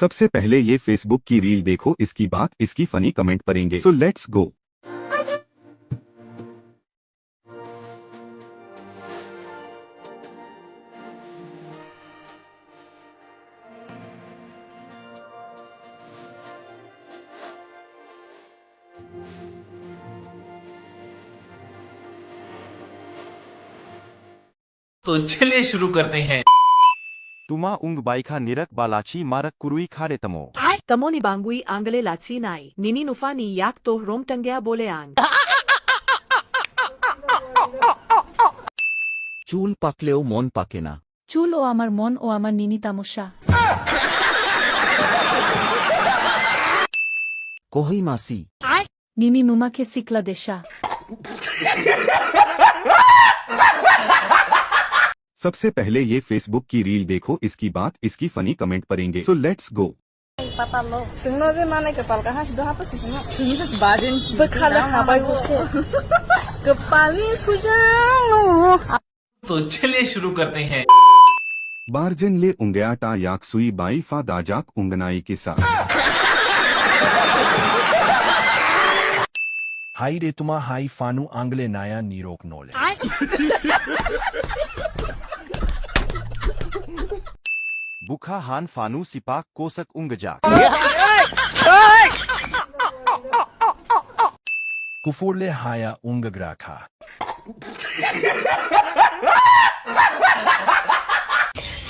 सबसे पहले ये फेसबुक की रील देखो, इसकी बात इसकी फनी कमेंट पढ़ेंगे। So let's go. तो चलिए शुरू करते हैं। Tuma ung baikha nirak balachi marak kurui khare tamo. Tamo ni bangui angale latsinay, nini nufani yak to romtanggea boleang. চুল পাকলেও মন পাকে না। চুল ও আমার মন ও আমার নিনি তামসা। কহই মাসি নিমি মুমাকে সিকলা দেশা। सबसे पहले ये फेसबुक की रील देखो, इसकी बात इसकी फनी कमेंट पढ़ेंगे। So let's go. तो चलिए शुरू करते हैं। बारजन ले उंगयाटा याक सुई बाई फा दाजाक उंगनाई के साथ। Hai de tuma hai fanu angle naya nirok nole. Bukha han fanu sipak kosak ungajak. Kufurle haya ungagrakha.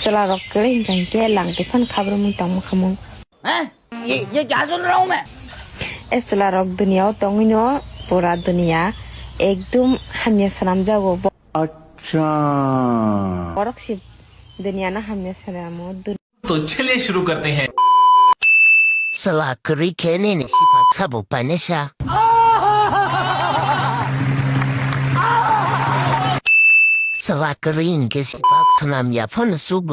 Sala rok kering kan ke lang ke fan khabar mun tang khamung. ये क्या सुन रहा हूँ मैं? Sala rok dunia tong ino pura dunia ekdum hamya salam jago. अच्छा Borok si dunia na hamya salamo dun. तो चलिए शुरू करते हैं। सलाह करी कहने ने शिपा छाबो पनेशा। सलाह करी इनके शिपा सलाम या फोन सुब।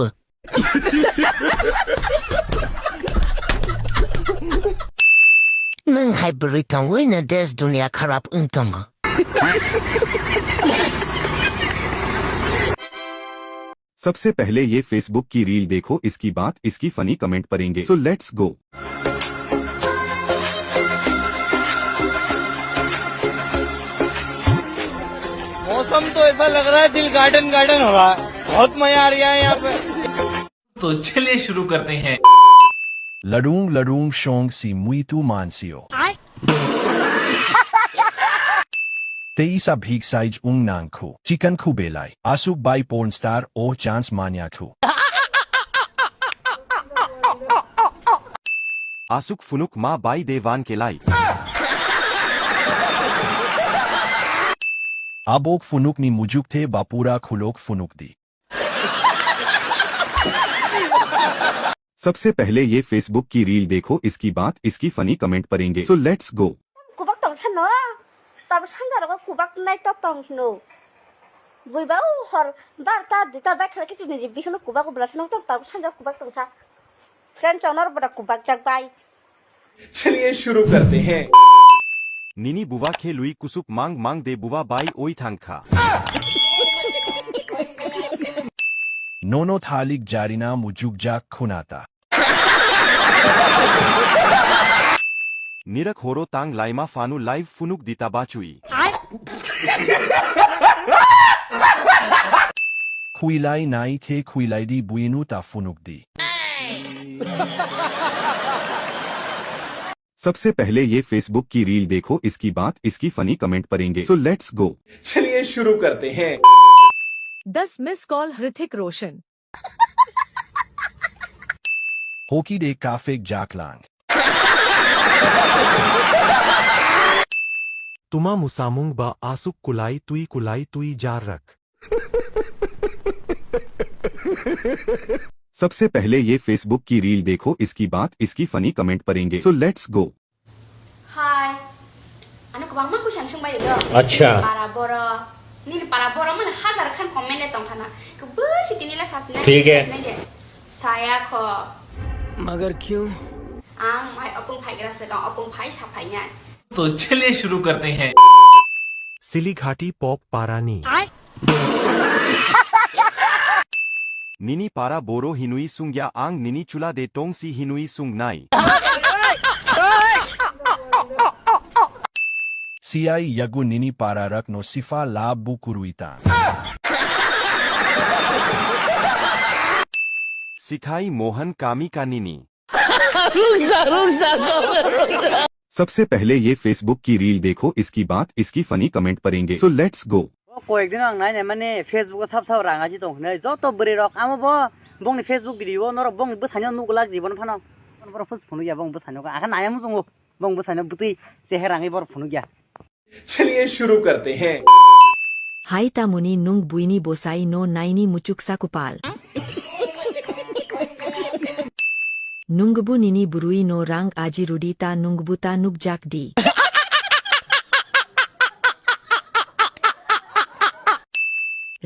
नंग हाई बरितांग वे न देश दुनिया खराब उन्तंग। सबसे पहले ये फेसबुक की रील देखो, इसकी बात इसकी फनी कमेंट पढ़ेंगे। So let's go. मौसम तो ऐसा लग रहा है दिल गार्डन गार्डन हो रहा है, बहुत मजा आ रहा है यहाँ पे। तो चलिए शुरू करते हैं। Larung larung shong si muitu mansio. Teisa bhig saij ung nangku. Chicken ku belai. Asuk by porn star o chance manyaku. Asuk funuk ma bai devan kelai. Abok funuk ni mujuk the bapura khulok funuk di. सबसे पहले ये Facebook की reel देखो, इसकी बात इसकी funny comment पढ़ेंगे। So let's go. Kubak tong san no. Tab san da ro kubak nai to tong no. Bui ba hor bar ta di ta ba khara ki ni ji bi khno kubak bra san to tab san da kubak tong sa. Friend chonor bra kubak jak bai. चलिए शुरू करते हैं। Nini buwa ke lui kusuk mang mang de buwa bai oi thangkha. Nono thalik jarina mujuk jak khunata. Nirak horo tang laima fanu live funuk dita bachui. Kuilai nai the kuilai di buinu ta funuk di. सबसे पहले ये Facebook की reel देखो, इसकी बात इसकी funny comment पढ़ेंगे। So let's go. चलिए शुरू करते हैं। 10 miss call Hrithik Roshan. Hoki de kafek jak lang. तुमा मुसामुंग बा आसुक कुलाई तुई जार रख। सबसे पहले ये फेसबुक की रील देखो, इसकी बात इसकी फनी कमेंट पढ़ेंगे। So let's go. Hai. Anu kubang ma ku sang sung bai de. अच्छा Para boro. Ni para boro man hazar khan comment ne tong khana. Ku bu si tini la sasna. ठीक है। Saya ko मगर क्यों? ang mai opung phai gra se ga opung phai sa phai nya. तो चलिए शुरू करते हैं। सिली घाटी pop पारानी। Nini para boro hinui sungya ang nini chula de tong si hinui sung nai. CI yagu nini para rak no sifa la bukuruita. सिखाई मोहन कामी का निनी. सबसे पहले ये फेसबुक की रील देखो इसकी बात इसकी फनी कमेंट पढ़ेंगे सो लेट्स गो কয়েকদিন আং নাই মানে ফেসবুকে সাব সাব রাঙাজি দং नै যত বরি রক আমবো বংনি ফেসবুক ভিডিও নর বং বসানো নুগলা জীবন ফানো बर फुस फुनु गया बंग बसानो का आखा नाया मुजंगो बंग बसानो बुती सेहरांगी बर फुनु गया. चलिए शुरू करते हैं. Hai tamuni nung buini bosai no naini mucuksa kupal. Nungbu nini burui no rang aji rudita nungbuta nugjak di.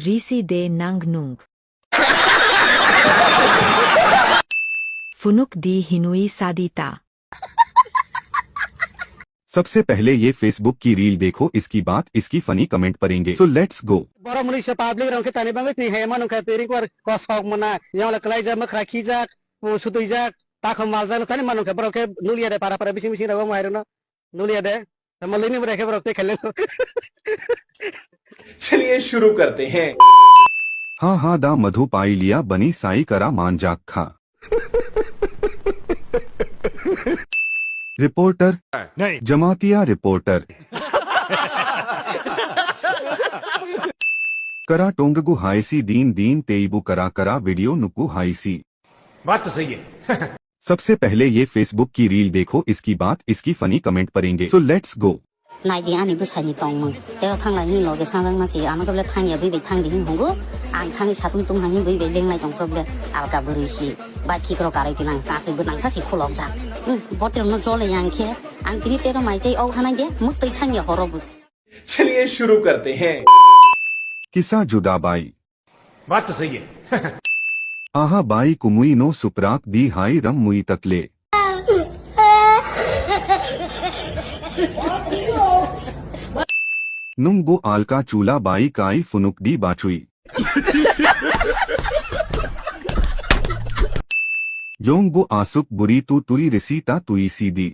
Risi de nang nung. Funuk di hinui sadita. सबसे पहले ये फेसबुक की रील देखो इसकी बात इसकी फनी कमेंट पढ़ेंगे so let's go बरा मुनि से पब्लिक रंग के ताने बांगे ती है मानु का तेरी को सौक मना यहाँ लकलाई जा मखरा खीजाक वो सुतुई जाक ताखम माल जान ताने मानु के बरो के नुलिया दे पारा बिसिं बिसिं रगो मायरो न नुलिया दे मलिनी बरे के बरो ते खेले. चलिए शुरू करते हैं. हाँ हाँ दा मधु पाई लिया बनी साई करा मान जाक खा. रिपोर्टर नहीं जमातिया रिपोर्टर करा टोंगगु हाईसी दीन दीन तेईबु करा करा वीडियो नुकु हाईसी. बात तो सही है. सबसे पहले ये फेसबुक की रील देखो इसकी बात इसकी फनी कमेंट पढ़ेंगे सो लेट्स गो नाइदी आनी बुसानी तोंग तेरा थांगला नि लोगे सांगां मासी आमा गबले थांगिया बै बै थांदि हंगो आं थांनि सातुं तुं हानि बै बै लेंनाय दं प्रब्लेम आलका बोरैसि बाखि क्रो कारै दिनां ताखै बोनां सासि खलक जा बटेल न जले यांखे आं तिनि तेरो माइजै औ थानाय दे मुक्तै थांगिया हरबो. चलिए शुरू करते हैं. किस्सा जुदा बाई. बात तो सही है. आहा बाई कुमुई नो सुपराक दी हाई रम मुई तकले. नुंगबो आलका चूला बाई काई फुनुक दी बाचुई. योंगबो आसुक बुरी तू तुई रिसीता तुई सीदी.